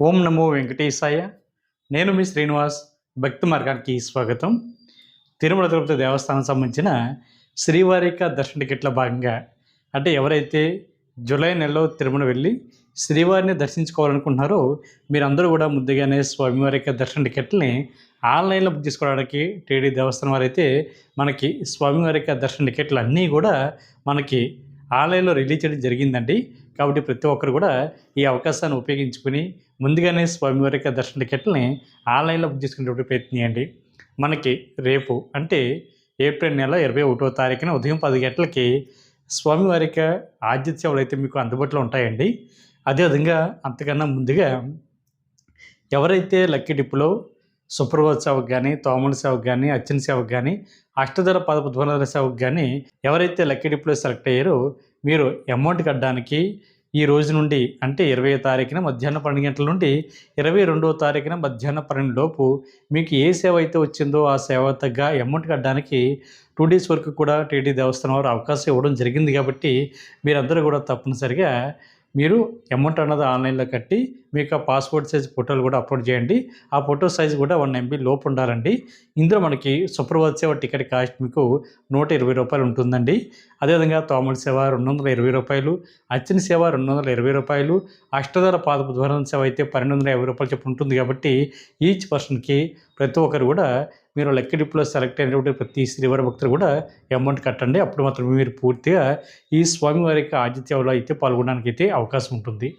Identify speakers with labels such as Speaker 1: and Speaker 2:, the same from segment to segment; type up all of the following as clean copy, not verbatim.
Speaker 1: ఓం నమో వెంకటేశాయ. నేను మీ శ్రీనివాస్. భక్తి మార్గానికి స్వాగతం. తిరుమల తిరుపతి దేవస్థానం సంబంధించిన శ్రీవారిక దర్శన టికెట్ల భాగంగా అంటే ఎవరైతే జూలై నెలలో తిరుమల వెళ్ళి శ్రీవారిని దర్శించుకోవాలనుకుంటున్నారో మీరందరూ కూడా ముందుగానే స్వామివారిక దర్శన టికెట్లని ఆన్లైన్లో బుక్ చేసుకోవడానికి టీడీ దేవస్థానం వారైతే మనకి స్వామివారిక దర్శన టికెట్లు అన్నీ కూడా మనకి ఆన్లైన్లో రిలీజ్ చేయడం జరిగిందండి. కాబట్టి ప్రతి ఒక్కరు కూడా ఈ అవకాశాన్ని ఉపయోగించుకుని ముందుగానే స్వామివారిక దర్శన టికెట్లని ఆన్లైన్లో బుక్ చేసుకునేటువంటి ప్రయత్నం చేయండి. మనకి రేపు అంటే ఏప్రిల్ నెల 21వ తారీఖున ఉదయం 10 గంటలకి స్వామివారిక ఆతిథ్య సేవలు అయితే మీకు అందుబాటులో ఉంటాయండి. అదేవిధంగా అంతకన్నా ముందుగా ఎవరైతే లక్కీ డిప్పులో సుప్రభాత సేవకు కానీ, తోమల సేవకు కానీ, అర్చన సేవకు కానీ, అష్టదళ పదపద్మనాభ సేవకు కానీ ఎవరైతే లక్కీ డిప్పులో సెలెక్ట్ అయ్యారో మీరు అమౌంట్ కట్టడానికి ఈ రోజు నుండి అంటే 20వ తారీఖున మధ్యాహ్నం 12 గంటల నుండి 22వ తారీఖున మధ్యాహ్నం 12 లోపు మీకు ఏ సేవ అయితే వచ్చిందో ఆ సేవ తగ్గ అమౌంట్ కట్టడానికి 2 డేస్ వరకు కూడా టీటీ దేవస్థానం వారు అవకాశం ఇవ్వడం జరిగింది. కాబట్టి మీరందరూ కూడా తప్పనిసరిగా మీరు అమౌంట్ అన్నది ఆన్లైన్లో కట్టి మీకు ఆ పాస్పోర్ట్ సైజ్ ఫోటోలు కూడా అప్లోడ్ చేయండి. ఆ ఫోటో సైజ్ కూడా 1 MB లోపు ఉండాలండి. ఇందులో మనకి సుప్రభాత సేవ టికెట్ కాస్ట్ మీకు ₹120 ఉంటుందండి. అదేవిధంగా తోమల సేవ ₹220, అర్చన సేవ ₹220, అష్టదళ పాదపద్మనాభ సేవ అయితే ₹1250 చొప్పున ఉంటుంది. కాబట్టి ఈచ్ పర్సన్కి ప్రతి ఒక్కరు కూడా మీరు లక్కీ డిప్లో సెలెక్ట్ అయినటువంటి ప్రతి శ్రీవారి భక్తులు కూడా అమౌంట్ కట్టండి. అప్పుడు మాత్రం మీరు పూర్తిగా ఈ స్వామివారికి ఆతిథ్యంలో అయితే పాల్గొనడానికి అయితే అవకాశం ఉంటుంది.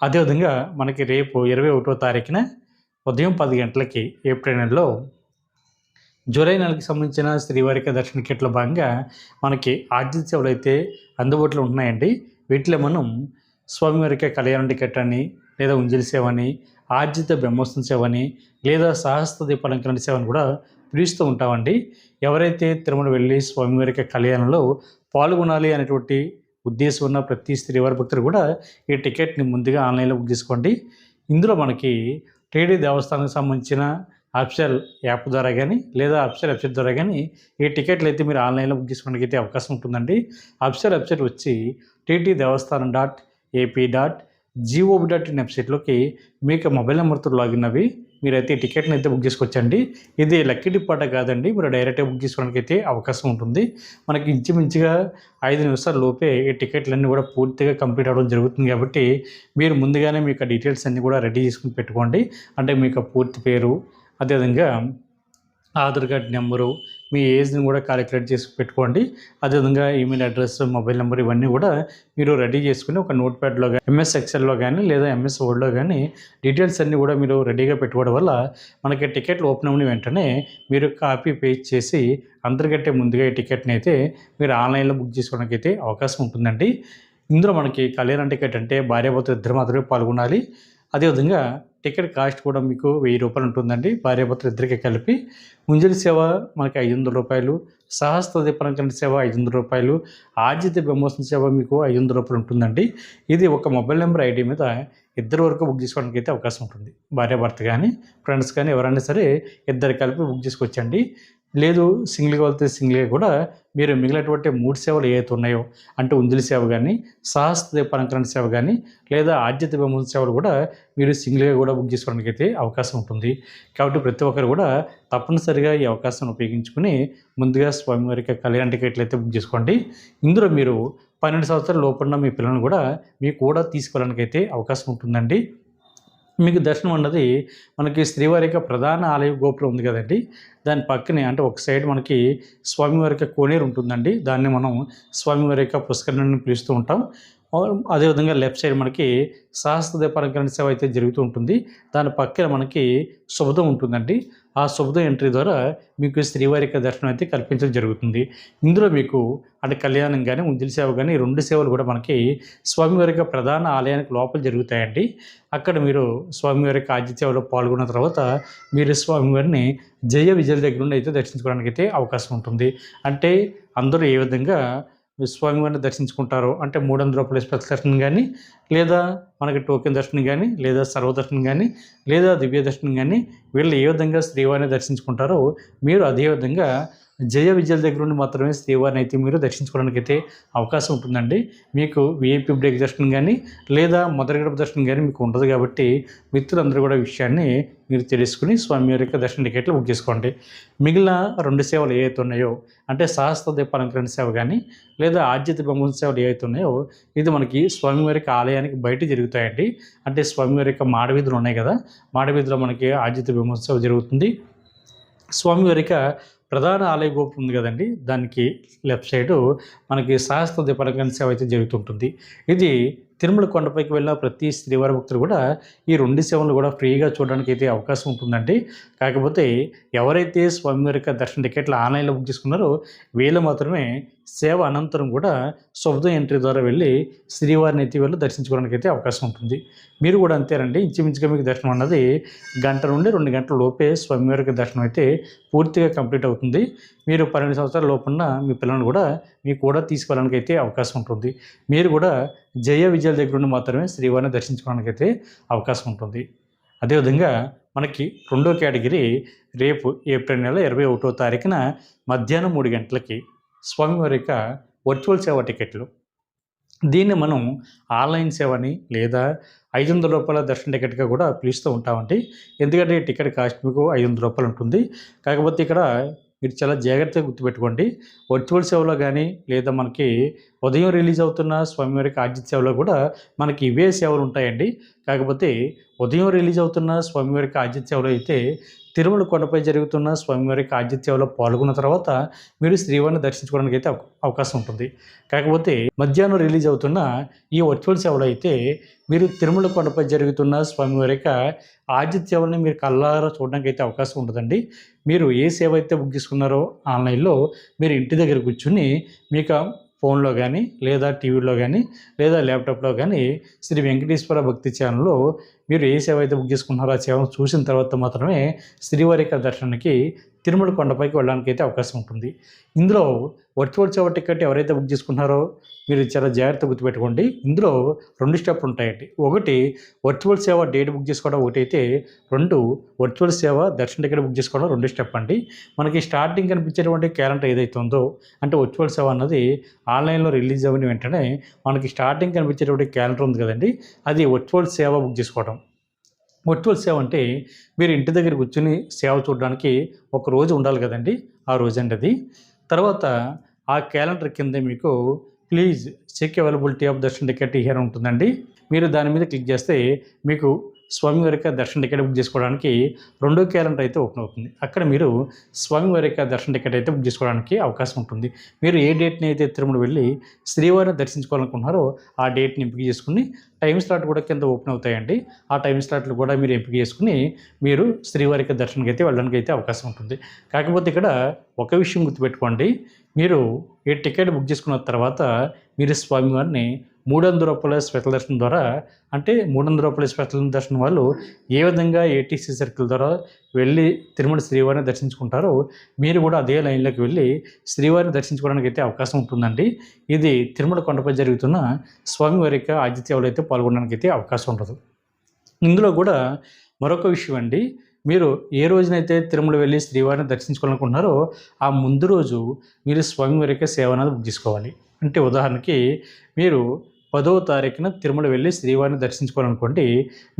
Speaker 1: అదేవిధంగా మనకి రేపు 21వ తారీఖున ఉదయం 10 గంటలకి ఏప్రిల్ నెలలో జూలై నెలకు సంబంధించిన శ్రీవారిక దర్శన టికెట్ల భాగంగా మనకి ఆతిథ్య సేవలు అయితే అందుబాటులో ఉంటున్నాయండి. వీటిలో మనం స్వామివారికి కళ్యాణ టికెట్ అని, లేదా ఉంజలి సేవ అని, ఆర్జిత బ్రహ్మోత్సవం సేవ అని, లేదా సహస్ర దీపాలంకరణ సేవని కూడా పిలుస్తూ ఉంటామండి. ఎవరైతే తిరుమల వెళ్ళి స్వామివారికి కళ్యాణంలో పాల్గొనాలి అనేటువంటి ఉద్దేశం ఉన్న ప్రతి శ్రీవారి భక్తులు కూడా ఈ టికెట్ని ముందుగా ఆన్లైన్లో బుక్ చేసుకోండి. ఇందులో మనకి టీడీ దేవస్థానానికి సంబంధించిన అఫిషియల్ యాప్ ద్వారా కానీ, లేదా అఫిషియల్ వెబ్సైట్ ద్వారా కానీ ఈ టికెట్లు అయితే మీరు ఆన్లైన్లో బుక్ చేసుకోవడానికి అయితే అవకాశం ఉంటుందండి. అఫిషియల్ వెబ్సైట్ వచ్చి ttdevaస్థానం.ap.gov.in వెబ్సైట్లోకి మీకు మొబైల్ నెంబర్తో లాగిన్ అవి మీరైతే ఈ టికెట్ని అయితే బుక్ చేసుకోవచ్చండి. ఇది లక్కీ డిప్ అట కాదండి, మీరు డైరెక్ట్గా బుక్ చేసుకోవడానికి అయితే అవకాశం ఉంటుంది. మనకి ఇంచుమించుగా 5 నిమిషాల లోపే ఈ టికెట్లన్నీ కూడా పూర్తిగా కంప్లీట్ అవ్వడం జరుగుతుంది. కాబట్టి మీరు ముందుగానే మీకు డీటెయిల్స్ అన్నీ కూడా రెడీ చేసుకుని పెట్టుకోండి. అంటే మీకు పూర్తి పేరు, అదేవిధంగా ఆధార్ కార్డ్ నెంబరు, మీ ఏజ్ని కూడా క్యాలిక్యులేట్ చేసి పెట్టుకోండి. అదేవిధంగా ఈమెయిల్ అడ్రస్, మొబైల్ నెంబర్ ఇవన్నీ కూడా మీరు రెడీ చేసుకుని ఒక నోట్ ప్యాడ్లో కానీ, MS ఎక్సెల్లో కానీ, లేదా MS వర్డ్లో కానీ డీటెయిల్స్ అన్నీ కూడా మీరు రెడీగా పెట్టుకోవడం వల్ల మనకి టికెట్లు ఓపెన్ అయిన వెంటనే మీరు కాపీ పేస్ట్ చేసి అందరికంటే ముందుగా ఈ టికెట్ని అయితే మీరు ఆన్లైన్లో బుక్ చేసుకోవడానికి అయితే అవకాశం ఉంటుందండి. ఇందులో మనకి కళ్యాణ టికెట్ అంటే భార్యాభర్తలు ఇద్దరు మాత్రమే పాల్గొనాలి. అదేవిధంగా టికెట్ కాస్ట్ కూడా మీకు ₹1000 ఉంటుందండి భార్యాభర్తలు ఇద్దరికి కలిపి. ఉంజలి సేవ మనకి ₹500, సహస్ర దీపాలంకరణ సేవ ₹500, ఆర్జిత బ్రహ్మోత్సవం సేవ మీకు ₹500 ఉంటుందండి. ఇది ఒక మొబైల్ నెంబర్ ID మీద ఇద్దరు వరకు బుక్ చేసుకోవడానికి అయితే అవకాశం ఉంటుంది. భార్యాభర్త కానీ, ఫ్రెండ్స్ కానీ ఎవరైనా సరే ఇద్దరు కలిపి బుక్ చేసుకోవచ్చండి. లేదు సింగిల్గా వెళ్తే సింగిల్గా కూడా మీరు మిగిలినటువంటి 3 సేవలు ఏవైతే ఉన్నాయో అంటే ఉంజలి సేవ కానీ, సహస్ర దీపాలంకరణ సేవ కానీ, లేదా ఆర్జిత బ్రహ్మోత్సవం సేవలు కూడా మీరు సింగిల్గా కూడా బుక్ చేసుకోవడానికి అయితే అవకాశం ఉంటుంది. కాబట్టి ప్రతి ఒక్కరు కూడా తప్పనిసరిగా ఈ అవకాశాన్ని ఉపయోగించుకుని ముందుగా స్వామివారికి కళ్యాణ టికెట్లు అయితే బుక్ చేసుకోండి. ఇందులో మీరు 12 సంవత్సరాల లోపున్న మీ పిల్లలను కూడా మీకు కూడా తీసుకెళ్ళడానికి అయితే అవకాశం ఉంటుందండి. మీకు దర్శనం అన్నది మనకి శ్రీవారి యొక్క ప్రధాన ఆలయ గోపురం ఉంది కదండి, దాని పక్కనే అంటే ఒక సైడ్ మనకి స్వామివారి యొక్క కోనేరు ఉంటుందండి. దాన్ని మనం స్వామివారి యొక్క పుష్కరిణిని పిలుస్తూ ఉంటాం. అదేవిధంగా లెఫ్ట్ సైడ్ మనకి సహస్ర దీపాలంకరణ సేవ అయితే జరుగుతూ ఉంటుంది. దాని పక్కన మనకి శుభదం ఉంటుందండి. ఆ శుభదం ఎంట్రీ ద్వారా మీకు శ్రీవారి యొక్క దర్శనం అయితే కల్పించడం జరుగుతుంది. ఇందులో మీకు అంటే కళ్యాణం కానీ, ఉంజలి సేవ కానీ 2 సేవలు కూడా మనకి స్వామివారి యొక్క ప్రధాన ఆలయానికి లోపల జరుగుతాయండి. అక్కడ మీరు స్వామివారి యొక్క ఆతిథ్య సేవలో పాల్గొన్న తర్వాత మీరు స్వామివారిని జయ విజయల దగ్గర నుండి అయితే దర్శించుకోవడానికి అయితే అవకాశం ఉంటుంది. అంటే అందరూ ఏ విధంగా స్వామివారిని దర్శించుకుంటారు అంటే ₹300 స్పెషల్ దర్శనం కానీ, లేదా మనకి టోకెన్ దర్శనం కానీ, లేదా సర్వదర్శనం కానీ, లేదా దివ్య దర్శనం కానీ వీళ్ళు ఏ విధంగా శ్రీవారిని దర్శించుకుంటారో మీరు అదే విధంగా జయ విజయాల దగ్గర నుండి మాత్రమే శ్రీవారిని అయితే మీరు దర్శించుకోవడానికి అయితే అవకాశం ఉంటుందండి. మీకు విఐపి బ్రేక్ దర్శనం కానీ లేదా మొదటి గడప దర్శనం కానీ మీకు ఉండదు కాబట్టి మిత్రులందరూ కూడా విషయాన్ని మీరు తెలుసుకుని స్వామివారి యొక్క దర్శన టికెట్లు బుక్ చేసుకోండి. మిగిలిన 2 సేవలు ఏవైతే ఉన్నాయో అంటే సహస్ర దీపాలంకరణ సేవ కానీ లేదా ఆర్జిత బ్రహ్మ సేవలు ఏవైతే ఉన్నాయో ఇది మనకి స్వామివారి యొక్క ఆలయానికి బయట జరుగుతాయండి. అంటే స్వామివారి యొక్క మాడవీధులు ఉన్నాయి కదా, మాడవీధిలో మనకి ఆర్జిత బ్రహ్మోత్సవం జరుగుతుంది. స్వామివారి యొక్క ప్రధాన ఆలయ గోపురం ఉంది కదండి, దానికి లెఫ్ట్ సైడు మనకి సహస్ర దీపాలంకరణ సేవ అయితే జరుగుతుంటుంది. ఇది తిరుమల కొండపైకి వెళ్ళిన ప్రతి శ్రీవారి భక్తులు కూడా ఈ 2 సేవలు కూడా ఫ్రీగా చూడడానికి అయితే అవకాశం ఉంటుందండి. కాకపోతే ఎవరైతే స్వామివారి యొక్క దర్శన టికెట్లు ఆన్లైన్లో బుక్ చేసుకున్నారో వీళ్ళు మాత్రమే సేవ అనంతరం కూడా శుభ్ద ఎంట్రీ ద్వారా వెళ్ళి శ్రీవారిని అయితే వెళ్ళి దర్శించుకోవడానికి అయితే అవకాశం ఉంటుంది. మీరు కూడా అంతేనండి. ఇంచుమించుగా మీకు దర్శనం అన్నది 1 నుండి 2 గంటల లోపే స్వామివారి యొక్క దర్శనం అయితే పూర్తిగా కంప్లీట్ అవుతుంది. మీరు 12 సంవత్సరాల లోపున్న మీ పిల్లలను కూడా మీకు కూడా తీసుకెళ్ళడానికి అయితే అవకాశం ఉంటుంది. మీరు కూడా జయ విజయాల దగ్గర నుండి మాత్రమే శ్రీవారిని దర్శించుకోవడానికి అయితే అవకాశం ఉంటుంది. అదేవిధంగా మనకి 2వ కేటగిరీ రేపు ఏప్రిల్ నెల 21వ తారీఖున మధ్యాహ్నం 3 గంటలకి స్వామివారి యొక్క వర్చువల్ సేవ టికెట్లు. దీన్ని మనం ఆన్లైన్ సేవని లేదా 500 రూపాయల దర్శన టికెట్గా కూడా పిలుస్తూ ఉంటామండి. ఎందుకంటే టికెట్ కాస్ట్ మీకు 500 రూపాయలు ఉంటుంది. కాకపోతే ఇక్కడ మీరు చాలా జాగ్రత్తగా గుర్తుపెట్టుకోండి. వర్చువల్ సేవలో కానీ లేదా మనకి ఉదయం రిలీజ్ అవుతున్న స్వామివారికి ఆర్జిత సేవలో కూడా మనకి ఇవే సేవలు ఉంటాయండి. కాకపోతే ఉదయం రిలీజ్ అవుతున్న స్వామివారికి ఆర్జిత సేవలో అయితే తిరుమల కొండపై జరుగుతున్న స్వామివారికి ఆర్జిత సేవలో పాల్గొన్న తర్వాత మీరు శ్రీవారిని దర్శించుకోవడానికి అయితే అవకాశం ఉంటుంది. కాకపోతే మధ్యాహ్నం రిలీజ్ అవుతున్న ఈ వర్చువల్ సేవలో అయితే మీరు తిరుమల కొండపై జరుగుతున్న స్వామివారి యొక్క ఆర్జిత సేవల్ని మీరు కళ్ళారా చూడడానికి అయితే అవకాశం ఉంటుందండి. మీరు ఏ సేవ అయితే బుక్ చేసుకున్నారో ఆన్లైన్లో మీరు ఇంటి దగ్గర కూర్చుని మీకు ఫోన్లో కానీ లేదా టీవీలో కానీ లేదా ల్యాప్టాప్లో కానీ శ్రీ వెంకటేశ్వర భక్తి ఛానల్లో మీరు ఏ సేవ అయితే బుక్ చేసుకున్నారో ఆ సేవను చూసిన తర్వాత మాత్రమే శ్రీవారి యొక్క దర్శనానికి తిరుమల కొండపైకి వెళ్ళడానికి అయితే అవకాశం ఉంటుంది. ఇందులో వర్చువల్ సేవ టికెట్ ఎవరైతే బుక్ చేసుకున్నారో మీరు చాలా జాగ్రత్తగా గుర్తుపెట్టుకోండి. ఇందులో 2 స్టెప్లు ఉంటాయండి. ఒకటి వర్చువల్ సేవ డేట్ బుక్ చేసుకోవడం ఒకటైతే, 2 వర్చువల్ సేవ దర్శన టికెట్ బుక్ చేసుకోవడం 2 స్టెప్ అండి. మనకి స్టార్టింగ్ కనిపించేటువంటి క్యాలెండర్ ఏదైతే ఉందో అంటే వర్చువల్ సేవ అన్నది ఆన్లైన్లో రిలీజ్ అవ్వని వెంటనే మనకి స్టార్టింగ్ కనిపించేటువంటి క్యాలెండర్ ఉంది కదండి, అది వర్చువల్ సేవ బుక్ చేసుకోవడం. వర్చువల్ సేవ అంటే మీరు ఇంటి దగ్గర కూర్చొని సేవ చూడడానికి ఒక రోజు ఉండాలి కదండి, ఆ రోజు అండి అది. తర్వాత ఆ క్యాలెండర్ కింద మీకు please check availability of darshan ticket here ఉంటుందండి. మీరు దాని మీద క్లిక్ చేస్తే మీకు స్వామివారి యొక్క దర్శన టికెట్ బుక్ చేసుకోవడానికి 2వ క్యాలెండర్ అయితే ఓపెన్ అవుతుంది. అక్కడ మీరు స్వామివారి యొక్క దర్శన టికెట్ అయితే బుక్ చేసుకోవడానికి అవకాశం ఉంటుంది. మీరు ఏ డేట్ని అయితే తిరుమల వెళ్ళి శ్రీవారిని దర్శించుకోవాలనుకుంటున్నారో ఆ డేట్ని ఎంపిక చేసుకుని టైం స్లాట్ కూడా కింద ఓపెన్ అవుతాయండి. ఆ టైం స్లాట్లు కూడా మీరు ఎంపిక చేసుకుని మీరు శ్రీవారి యొక్క దర్శనానికి అయితే వెళ్ళడానికి అయితే అవకాశం ఉంటుంది. కాకపోతే ఇక్కడ ఒక విషయం గుర్తుపెట్టుకోండి. మీరు ఈ టికెట్ బుక్ చేసుకున్న తర్వాత మీరు స్వామివారిని 300 రూపాయల స్పెషల్ దర్శనం ద్వారా అంటే 300 రూపాయల స్పెషల్ దర్శనం వాళ్ళు ఏ విధంగా ఏటీసీ సర్కిల్ ద్వారా వెళ్ళి తిరుమల శ్రీవారిని దర్శించుకుంటారో మీరు కూడా అదే లైన్లోకి వెళ్ళి శ్రీవారిని దర్శించుకోవడానికి అయితే అవకాశం ఉంటుందండి. ఇది తిరుమల కొండపై జరుగుతున్న స్వామివారి యొక్క ఆర్జిత సేవలో అయితే పాల్గొనడానికి అయితే అవకాశం ఉండదు. ఇందులో కూడా మరొక విషయం అండి, మీరు ఏ రోజునైతే తిరుమల వెళ్ళి శ్రీవారిని దర్శించుకోవాలనుకుంటున్నారో ఆ ముందు రోజు మీరు స్వామివారి యొక్క సేవ అనేది బుక్ చేసుకోవాలి. అంటే ఉదాహరణకి మీరు 10వ తారీఖున తిరుమల వెళ్ళి శ్రీవారిని దర్శించుకోవాలనుకోండి,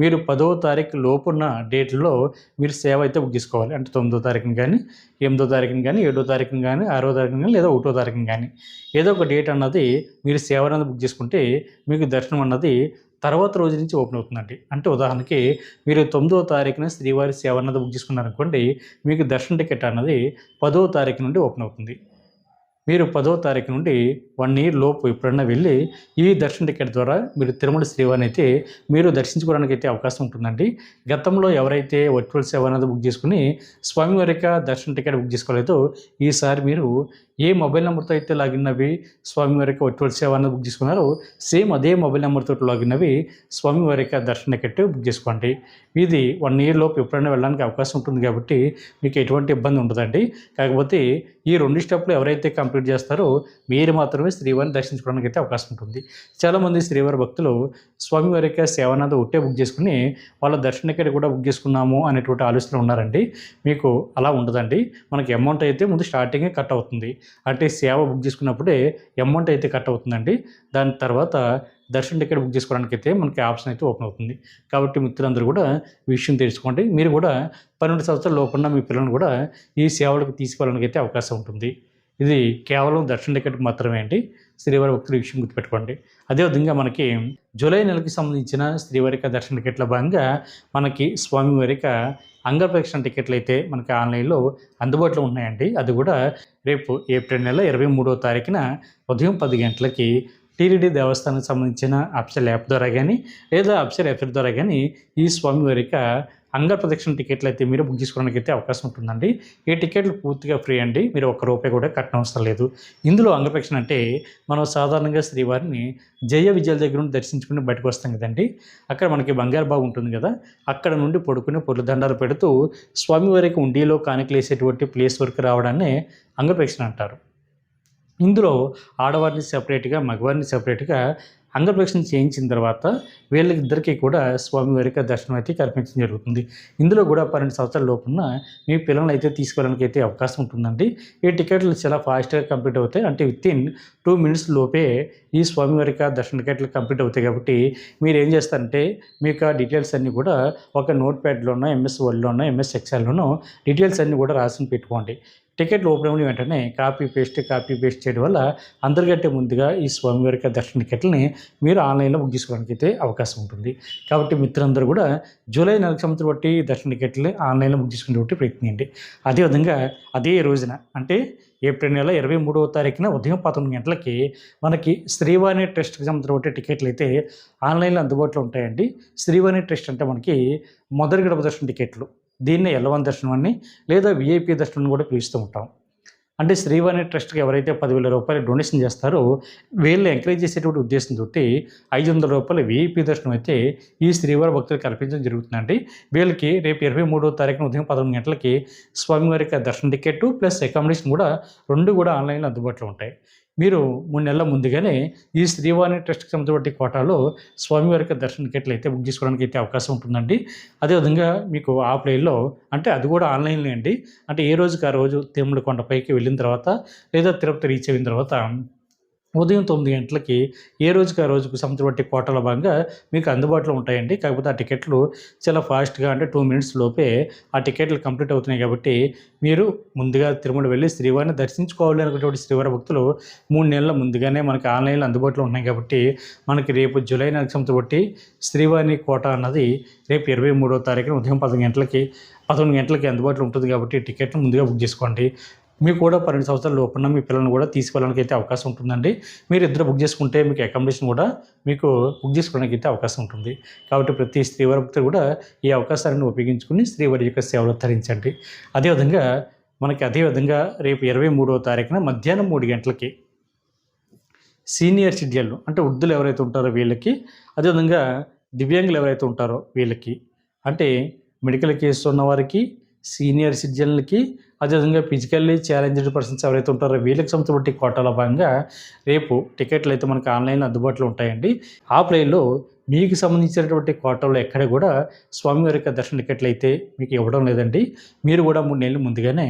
Speaker 1: మీరు 10వ తారీఖు లోపున్న డేట్లో మీరు సేవ అయితే బుక్ చేసుకోవాలి. అంటే 9వ తారీఖున కానీ 8వ తారీఖున కానీ 7వ తారీఖున కానీ 6వ తారీఖున కానీ లేదా 1వ తారీఖున కానీ ఏదో ఒక డేట్ అన్నది మీరు సేవ అనేది బుక్ చేసుకుంటే మీకు దర్శనం అన్నది తర్వాత రోజు నుంచి ఓపెన్ అవుతుందండి. అంటే ఉదాహరణకి మీరు 9వ తారీఖున శ్రీవారి సేవ అన్నది బుక్ చేసుకున్నారనుకోండి, మీకు దర్శన టికెట్ అన్నది 10వ తారీఖు నుండి ఓపెన్ అవుతుంది. మీరు 10వ తారీఖు నుండి 1 ఇయర్ లోపు ఎప్పుడన్నా వెళ్ళి ఈ దర్శన టికెట్ ద్వారా మీరు తిరుమల శ్రీవారిని అయితే మీరు దర్శించుకోవడానికి అయితే అవకాశం ఉంటుందండి. గతంలో ఎవరైతే వర్చువల్ సేవ అనేది బుక్ చేసుకుని స్వామివారి యొక్క దర్శన టికెట్ బుక్ చేసుకోలేదో ఈసారి మీరు ఏ మొబైల్ నెంబర్తో అయితే లాగిన్ అవి స్వామివారి యొక్క వర్చువల్ సేవ అనేది బుక్ చేసుకున్నారో సేమ్ అదే మొబైల్ నెంబర్తో లాగిన్ అవి స్వామివారి యొక్క దర్శన టికెట్ బుక్ చేసుకోండి. ఇది 1 ఇయర్ లోపు ఎప్పుడైనా వెళ్ళడానికి అవకాశం ఉంటుంది కాబట్టి మీకు ఎటువంటి ఇబ్బంది ఉండదండి. కాకపోతే ఈ 2 స్టెప్లు ఎవరైతే కంప్లీట్ చేస్తారో మీరు మాత్రమే శ్రీవారిని దర్శించుకోవడానికి అయితే అవకాశం ఉంటుంది. చాలామంది శ్రీవారి భక్తులు స్వామివారి యొక్క సేవ అనేది ఒకటే బుక్ చేసుకుని వాళ్ళ దర్శన టికెట్ కూడా బుక్ చేసుకున్నాము అనేటువంటి ఆలోచన ఉన్నారండి. మీకు అలా ఉండదండి. మనకి అమౌంట్ అయితే ముందు స్టార్టింగే కట్ అవుతుంది. అంటే సేవ బుక్ చేసుకున్నప్పుడే అమౌంట్ అయితే కట్ అవుతుందండి. దాని తర్వాత దర్శన టికెట్ బుక్ చేసుకోవడానికి అయితే మనకి ఆప్షన్ అయితే ఓపెన్ అవుతుంది. కాబట్టి మిత్రులందరూ కూడా ఈ విషయం తెలుసుకోండి. మీరు కూడా 12 సంవత్సరాల లోపున్న మీ పిల్లలను కూడా ఈ సేవలకు తీసుకెళ్ళడానికి అయితే అవకాశం ఉంటుంది. ఇది కేవలం దర్శన టికెట్ మాత్రమే అండి. శ్రీవారి భక్తుల విషయం గుర్తుపెట్టుకోండి. అదేవిధంగా మనకి జూలై నెలకి సంబంధించిన శ్రీవారి యొక్క దర్శన టికెట్ల భాగంగా మనకి స్వామివారి యొక్క అంగప్రదక్షిణ టికెట్లు అయితే మనకి ఆన్లైన్లో అందుబాటులో ఉన్నాయండి. అది కూడా రేపు ఏప్రిల్ నెల 23వ తారీఖున ఉదయం 10 గంటలకి టీటీడీ దేవస్థానానికి సంబంధించిన అఫీషియల్ యాప్ ద్వారా కానీ లేదా అఫీషియల్ వెబ్సైట్ ద్వారా కానీ ఈ స్వామివారి యొక్క అంగప్రదక్షిణ టికెట్లు అయితే మీరు బుక్ చేసుకోవడానికి అయితే అవకాశం ఉంటుందండి. ఈ టికెట్లు పూర్తిగా ఫ్రీ అండి. మీరు ₹1 కూడా కట్టనవసరం లేదు. ఇందులో అంగప్రదక్షిణ అంటే మనం సాధారణంగా శ్రీవారిని జయ విజయాల దగ్గర నుండి దర్శించుకుని బయటకు వస్తాం కదండి. అక్కడ మనకి బంగారు బాగు ఉంటుంది కదా, అక్కడ నుండి పడుకుని పొర్లు దండాలు పెడుతూ స్వామివారికి ఉండిలో కానుకలు వేసేటువంటి ప్లేస్ వరకు రావడాన్ని అంగప్రదక్షిణ అంటారు. ఇందులో ఆడవారిని సెపరేట్గా మగవారిని సెపరేట్గా అంగప్రదక్షిణ చేయించిన తర్వాత వీళ్ళిద్దరికీ కూడా స్వామివారి యొక్క దర్శనం అయితే కల్పించడం జరుగుతుంది. ఇందులో కూడా 12 సంవత్సరాల లోపున్న మీ పిల్లల్ని అయితే తీసుకెళ్ళడానికి అయితే అవకాశం ఉంటుందండి. ఈ టికెట్లు చాలా ఫాస్ట్గా కంప్లీట్ అవుతాయి. అంటే వితిన్ 2 మినిట్స్ లోపే ఈ స్వామివారి యొక్క దర్శన టికెట్లు కంప్లీట్ అవుతాయి. కాబట్టి మీరు ఏం చేస్తారంటే మీకు ఆ డీటెయిల్స్ అన్నీ కూడా ఒక నోట్ ప్యాడ్లోనో ఎంఎస్ వర్డ్లోనో ఎంఎస్ ఎక్సెల్లోనో డీటెయిల్స్ అన్నీ కూడా రాసి పెట్టుకోండి. టికెట్లు ఓపెన్ అయిన వెంటనే కాపీ పేస్ట్ చేయడం వల్ల అందరికంటే ముందుగా ఈ స్వామివారి యొక్క దర్శన టికెట్లని మీరు ఆన్లైన్లో బుక్ చేసుకోవడానికి అయితే అవకాశం ఉంటుంది. కాబట్టి మిత్రులందరూ కూడా జూలై నెలకు సంవత్సరం బట్టి దర్శన టికెట్లు ఆన్లైన్లో బుక్ చేసుకునేటువంటి ప్రయత్నించండి. అదేవిధంగా అదే రోజున అంటే ఏప్రిల్ నెల 23వ తారీఖున ఉదయం 11 గంటలకి మనకి శ్రీవాణి ట్రస్ట్కి సంబంధించిన బట్టి టికెట్లు అయితే ఆన్లైన్లో అందుబాటులో ఉంటాయండి. శ్రీవాణి ట్రస్ట్ అంటే మనకి మొదటి గడప దర్శన టికెట్లు, దీన్నే ఎల్లవన్ దర్శనం అని లేదా విఐపి దర్శనం కూడా పిలుస్తూ ఉంటాం. అంటే శ్రీవాణి ట్రస్ట్కి ఎవరైతే ₹10,000 డొనేషన్ చేస్తారో వీళ్ళు ఎంకరేజ్ చేసేటువంటి ఉద్దేశంతో ₹500 విఐపి దర్శనం అయితే ఈ శ్రీవారి భక్తులకు కల్పించడం జరుగుతుందండి. వీళ్ళకి రేపు 23వ తారీఖున ఉదయం 11 గంటలకి స్వామివారి యొక్క దర్శన టికెట్ ప్లస్ అకామిడేషన్ కూడా 2 కూడా ఆన్లైన్లో అందుబాటులో ఉంటాయి. మీరు 3 నెలల ముందుగానే ఈ శ్రీవాణి ట్రస్ట్కి సంబంధించిన కోటాలో స్వామివారి యొక్క దర్శన టికెట్లు అయితే బుక్ చేసుకోవడానికి అయితే అవకాశం ఉంటుందండి. అదేవిధంగా మీకు ఆఫ్లైన్లో అంటే అది కూడా ఆన్లైన్లో అండి. అంటే ఏ రోజుకి ఆ రోజు తిరుమల కొండపైకి వెళ్ళిన తర్వాత లేదా తిరుపతి రీచ్ అయిన తర్వాత ఉదయం 9 గంటలకి ఏ రోజుకి ఆ రోజుకు సంబంధించిన బట్టి కోటాల భాగంగా మీకు అందుబాటులో ఉంటాయండి. కాకపోతే ఆ టికెట్లు చాలా ఫాస్ట్గా అంటే 2 మినిట్స్ లోపే ఆ టికెట్లు కంప్లీట్ అవుతున్నాయి. కాబట్టి మీరు ముందుగా తిరుమల వెళ్ళి శ్రీవారిని దర్శించుకోవాలి అనుకునేటువంటి శ్రీవారి భక్తులు 3 నెలల ముందుగానే మనకి ఆన్లైన్లో అందుబాటులో ఉన్నాయి. కాబట్టి మనకి రేపు జూలై నెలకు సంబంధించి బట్టి శ్రీవారి కోట అన్నది రేపు 23వ తారీఖున ఉదయం 11 గంటలకి అందుబాటులో ఉంటుంది. కాబట్టి టికెట్ను ముందుగా బుక్ చేసుకోండి. మీకు కూడా 12 సంవత్సరాల లోపున్న మీ పిల్లలను కూడా తీసుకెళ్ళడానికి అయితే అవకాశం ఉంటుందండి. మీరు ఇద్దరు బుక్ చేసుకుంటే మీకు అకామిడేషన్ కూడా మీకు బుక్ చేసుకోవడానికి అయితే అవకాశం ఉంటుంది. కాబట్టి ప్రతి శ్రీవారి భక్తులు కూడా ఈ అవకాశాలను ఉపయోగించుకుని శ్రీవారి యొక్క సేవలు తరించండి. అదేవిధంగా రేపు 23వ తారీఖున మధ్యాహ్నం 3 గంటలకి సీనియర్ సిటిజన్లు అంటే వృద్ధులు ఎవరైతే ఉంటారో వీళ్ళకి, అదేవిధంగా దివ్యాంగులు ఎవరైతే ఉంటారో వీళ్ళకి, అంటే మెడికల్ కేసు ఉన్న వారికి, సీనియర్ సిటిజన్లకి, అదేవిధంగా ఫిజికల్లీ ఛాలెంజ్డ్ పర్సన్స్ ఎవరైతే ఉంటారో వీళ్ళకి సంబంధించిన కోటాల భాగంగా రేపు టికెట్లు అయితే మనకు ఆన్లైన్లో అందుబాటులో ఉంటాయండి. ఆఫ్లైన్లో మీకు సంబంధించినటువంటి కోటాలో ఎక్కడ కూడా స్వామివారి యొక్క దర్శన టికెట్లు అయితే మీకు ఇవ్వడం లేదండి. మీరు కూడా 3 నెలలు ముందుగానే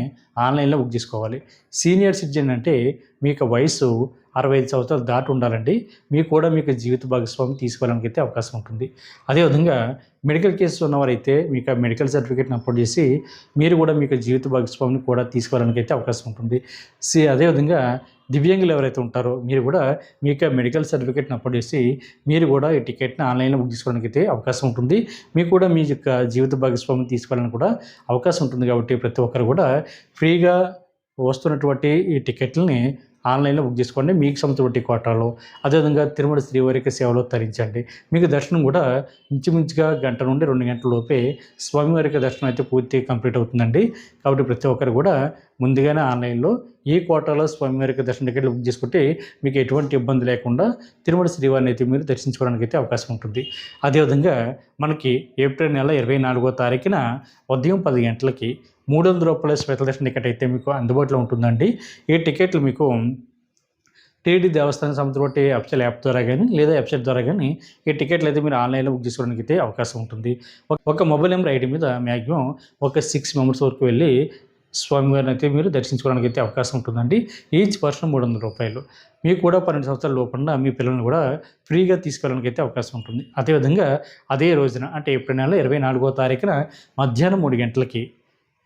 Speaker 1: ఆన్లైన్లో బుక్ చేసుకోవాలి. సీనియర్ సిటిజన్ అంటే మీకు వయసు 65 సంవత్సరాలు దాటి ఉండాలండి. మీకు జీవిత భాగస్వామి తీసుకోవడానికి అయితే అవకాశం ఉంటుంది. అదేవిధంగా మెడికల్ కేసెస్ ఉన్నవారైతే మీకు ఆ మెడికల్ సర్టిఫికేట్ని అప్లోడ్ చేసి మీరు కూడా మీకు జీవిత భాగస్వామిని కూడా తీసుకోవడానికి అయితే అవకాశం ఉంటుంది. అదేవిధంగా దివ్యాంగులు ఎవరైతే ఉంటారో మీరు కూడా మీకు మెడికల్ సర్టిఫికేట్ని అప్లోడ్ చేసి మీరు కూడా ఈ టికెట్ని ఆన్లైన్లో బుక్ చేసుకోవడానికి అయితే అవకాశం ఉంటుంది. మీకు కూడా మీ యొక్క జీవిత భాగస్వామిని తీసుకోవాలని కూడా అవకాశం ఉంటుంది. కాబట్టి ప్రతి ఒక్కరు కూడా ఫ్రీగా వస్తున్నటువంటి ఈ టికెట్లని ఆన్లైన్లో బుక్ చేసుకోండి. మీకు సంబంధించిన కోటాలో అదేవిధంగా తిరుమల శ్రీవారిక సేవలో తరించండి. మీకు దర్శనం కూడా ఇంచుమించుగా గంట నుండి 2 గంటల లోపే స్వామివారిక దర్శనం అయితే పూర్తి కంప్లీట్ అవుతుందండి. కాబట్టి ప్రతి ఒక్కరు కూడా ముందుగానే ఆన్లైన్లో ఈ కోటాలో స్వామివారిక దర్శన టికెట్లు బుక్ చేసుకుంటే మీకు ఎటువంటి ఇబ్బంది లేకుండా తిరుమల శ్రీవారిని అయితే మీరు దర్శించుకోవడానికి అయితే అవకాశం ఉంటుంది. అదేవిధంగా మనకి ఏప్రిల్ నెల 24వ తారీఖున ఉదయం 10 గంటలకి రూ. 300 స్పెషల్ దర్శన టికెట్ అయితే మీకు అందుబాటులో ఉంటుందండి. ఈ టికెట్లు మీకు టీటీడీ దేవస్థానం సంస్థ బట్టి అఫీషియల్ యాప్ ద్వారా కానీ లేదా వెబ్సైట్ ద్వారా కానీ ఈ టికెట్లు అయితే మీరు ఆన్లైన్లో బుక్ చేసుకోవడానికి అయితే అవకాశం ఉంటుంది. ఒక మొబైల్ నెంబర్ ఐడి మీద మ్యాక్సిమం ఒక 6 మెంబర్స్ వరకు వెళ్ళి స్వామివారిని అయితే మీరు దర్శించుకోవడానికి అయితే అవకాశం ఉంటుందండి. ఈచ్ పర్సన్ రూ. 300. మీకు కూడా 12 సంవత్సరాల లోపల మీ పిల్లల్ని కూడా ఫ్రీగా తీసుకెళ్ళడానికి అయితే అవకాశం ఉంటుంది. అదేవిధంగా అదే రోజున అంటే ఏప్రిల్ నెల 24వ తారీఖున మధ్యాహ్నం 3 గంటలకి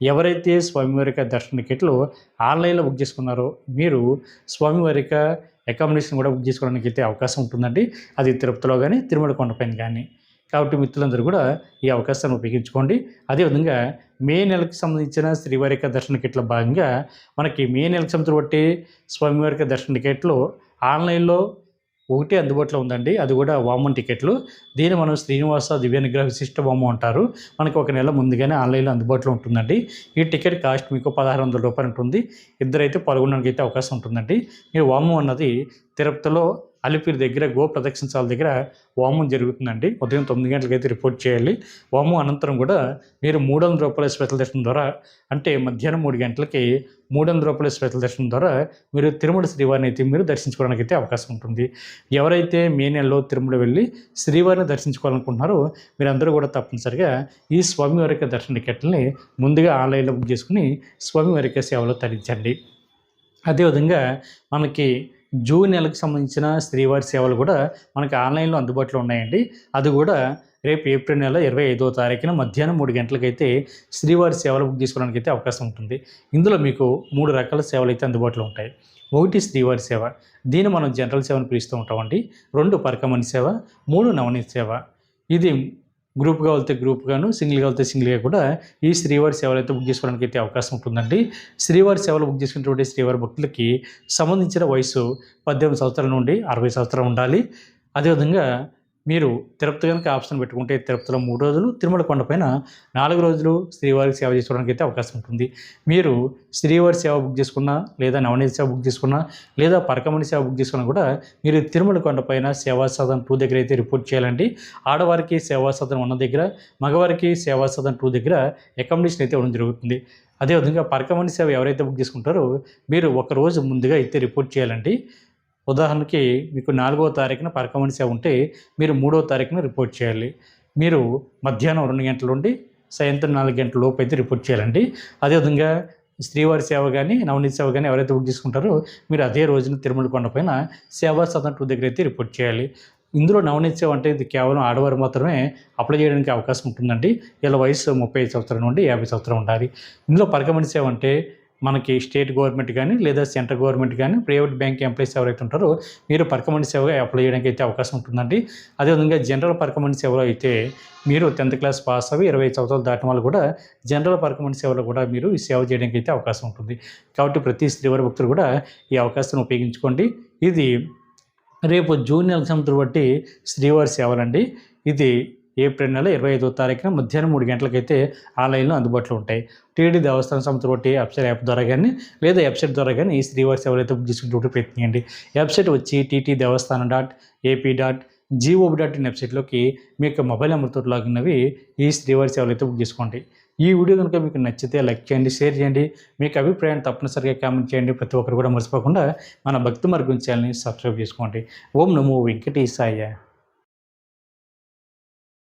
Speaker 1: ఎవరైతే స్వామివారిక దర్శన టికెట్లు ఆన్లైన్లో బుక్ చేసుకున్నారో మీరు స్వామివారిక అకామిడేషన్ కూడా బుక్ చేసుకోవడానికి అయితే అవకాశం ఉంటుందండి. అది తిరుపతిలో కానీ తిరుమల కొండపైన కానీ. కాబట్టి మిత్రులందరూ కూడా ఈ అవకాశాన్ని ఉపయోగించుకోండి. అదేవిధంగా మే నెలకు సంబంధించిన శ్రీవారిక దర్శన టికెట్ల భాగంగా మనకి మే నెలకు సంబంధించిన బట్టి స్వామివారిక దర్శన టికెట్లు ఆన్లైన్లో ఒకటి అందుబాటులో ఉందండి. అది కూడా వామన్ టికెట్లు. దీన్ని మనం శ్రీనివాస దివ్యానుగ్రహ విశిష్ట వామం అంటారు. మనకి ఒక నెల ముందుగానే ఆన్లైన్లో అందుబాటులో ఉంటుందండి. ఈ టికెట్ కాస్ట్ మీకు రూ. 1600 ఉంటుంది. ఇద్దరైతే పాల్గొనడానికి అయితే అవకాశం ఉంటుందండి. ఈ వామం అన్నది తిరుపతిలో అలిపిరి దగ్గర గో ప్రదక్షిణశాల దగ్గర వామం జరుగుతుందండి. ఉదయం 9 గంటలకైతే రిపోర్ట్ చేయాలి. వామం అనంతరం కూడా మీరు రూ. 300 స్పెషల్ దర్శనం ద్వారా అంటే మధ్యాహ్నం 3 గంటలకి రూ. 300 స్పెషల్ దర్శనం ద్వారా మీరు తిరుమల శ్రీవారిని అయితే మీరు దర్శించుకోవడానికి అయితే అవకాశం ఉంటుంది. ఎవరైతే మే నెలలో తిరుమల వెళ్ళి శ్రీవారిని దర్శించుకోవాలనుకుంటున్నారో మీరందరూ కూడా తప్పనిసరిగా ఈ స్వామివారిక దర్శన టికెట్లని ముందుగా ఆన్లైన్లో బుక్ చేసుకుని స్వామివారిక సేవలో తరించండి. అదేవిధంగా మనకి జూన్ నెలకు సంబంధించిన శ్రీవారి సేవలు కూడా మనకి ఆన్లైన్లో అందుబాటులో ఉన్నాయండి. అది కూడా రేపు ఏప్రిల్ నెల 25వ తారీఖున మధ్యాహ్నం 3 గంటలకైతే శ్రీవారి సేవలు బుక్ చేసుకోవడానికి అయితే అవకాశం ఉంటుంది. ఇందులో మీకు 3 రకాల సేవలు అయితే అందుబాటులో ఉంటాయి. 1 శ్రీవారి సేవ, దీన్ని మనం జనరల్ సేవను పిలుస్తూ ఉంటామండి. 2 పరకమణి సేవ, 3 నవనీత సేవ. ఇది గ్రూప్గా వెళ్తే గ్రూప్గాను, సింగిల్గా వెళ్తే సింగిల్గా కూడా ఈ శ్రీవారి సేవలు అయితే బుక్ చేసుకోవడానికి అయితే అవకాశం ఉంటుందండి. శ్రీవారి సేవలు బుక్ చేసుకున్నటువంటి శ్రీవారి భక్తులకి సంబంధించిన వయసు 18 సంవత్సరాల నుండి 60 సంవత్సరాలు ఉండాలి. అదేవిధంగా మీరు తిరుపతి కనుక ఆప్షన్ పెట్టుకుంటే తిరుపతిలో 3 రోజులు, తిరుమల కొండపైన 4 రోజులు శ్రీవారికి సేవ చేసుకోవడానికి అయితే అవకాశం ఉంటుంది. మీరు శ్రీవారి సేవ బుక్ చేసుకున్నా లేదా నవనీత సేవ బుక్ చేసుకున్నా లేదా పరకమణి సేవ బుక్ చేసుకున్నా కూడా మీరు తిరుమల కొండపైన సేవా సదన్ 2 దగ్గర అయితే రిపోర్ట్ చేయాలండి. ఆడవారికి సేవా సదన్ 1 దగ్గర, మగవారికి సేవా సదన్ 2 దగ్గర అకామిడేషన్ అయితే ఇవ్వడం జరుగుతుంది. అదేవిధంగా పరకమణి సేవ ఎవరైతే బుక్ చేసుకుంటారో మీరు ఒక రోజు ముందుగా అయితే రిపోర్ట్ చేయాలండి. ఉదాహరణకి మీకు 4వ తారీఖున పరకమణి సేవ ఉంటే మీరు 3వ తారీఖున రిపోర్ట్ చేయాలి. మీరు మధ్యాహ్నం 2 గంటల నుండి సాయంత్రం 4 గంటల లోపు అయితే రిపోర్ట్ చేయాలండి. అదేవిధంగా శ్రీవారి సేవ కానీ నవనీత సేవ కానీ ఎవరైతే బుక్ చేసుకుంటారో మీరు అదే రోజున తిరుమల కొండపైన సేవా సదన్ 2 దగ్గర అయితే రిపోర్ట్ చేయాలి. ఇందులో నవనీత సేవ అంటే ఇది కేవలం ఆడవారు మాత్రమే అప్లై చేయడానికి అవకాశం ఉంటుందండి. వీళ్ళ వయసు 35 సంవత్సరాల నుండి 50 సంవత్సరాలు ఉండాలి. ఇందులో పరకమణి సేవ అంటే మనకి స్టేట్ గవర్నమెంట్ కానీ లేదా సెంట్రల్ గవర్నమెంట్ కానీ ప్రైవేట్ బ్యాంక్ ఎంప్లాయీస్ ఎవరైతే ఉంటారో మీరు పరకమణి సేవగా అప్లై చేయడానికి అయితే అవకాశం ఉంటుందండి. అదేవిధంగా జనరల్ పరకమణి సేవలో అయితే మీరు 10th క్లాస్ పాస్ అవి 20 సంవత్సరాలు దాటిన వాళ్ళు కూడా జనరల్ పరకమణి సేవలో కూడా మీరు ఈ సేవ చేయడానికి అయితే అవకాశం ఉంటుంది. కాబట్టి ప్రతి శ్రీవారి భక్తులు కూడా ఈ అవకాశాన్ని ఉపయోగించుకోండి. ఇది రేపు జూన్ నెలకు సంవత్సరం బట్టి శ్రీవారి సేవలండి. ఇది ఏప్రిల్ నెల 25వ తారీఖున మధ్యాహ్నం 3 గంటలకైతే ఆన్లైన్లో అందుబాటులో ఉంటాయి. టీటీడీ దేవస్థానం సంస్థ బట్టి అఫీషియల్ యాప్ ద్వారా కానీ లేదా వెబ్సైట్ ద్వారా కానీ ఈ శ్రీవారి సేవలు అయితే బుక్ చేసుకుంటూ ప్రయత్నించండి. వెబ్సైట్ వచ్చి ttdevaస్థానం.ap.gov.in వెబ్సైట్లోకి మీ యొక్క మొబైల్ నెంబర్తో లాగిన్ అవి ఈ శ్రీవారి సేవలు అయితే బుక్ చేసుకోండి. ఈ వీడియో కనుక మీకు నచ్చితే లైక్ చేయండి, షేర్ చేయండి. మీకు అభిప్రాయాన్ని తప్పనిసరిగా కామెంట్ చేయండి. ప్రతి ఒక్కరు కూడా మర్చిపోకుండా మన భక్తి మార్గం ఛానల్ని సబ్స్క్రైబ్ చేసుకోండి. ఓం నమో వెంకటేశాయ.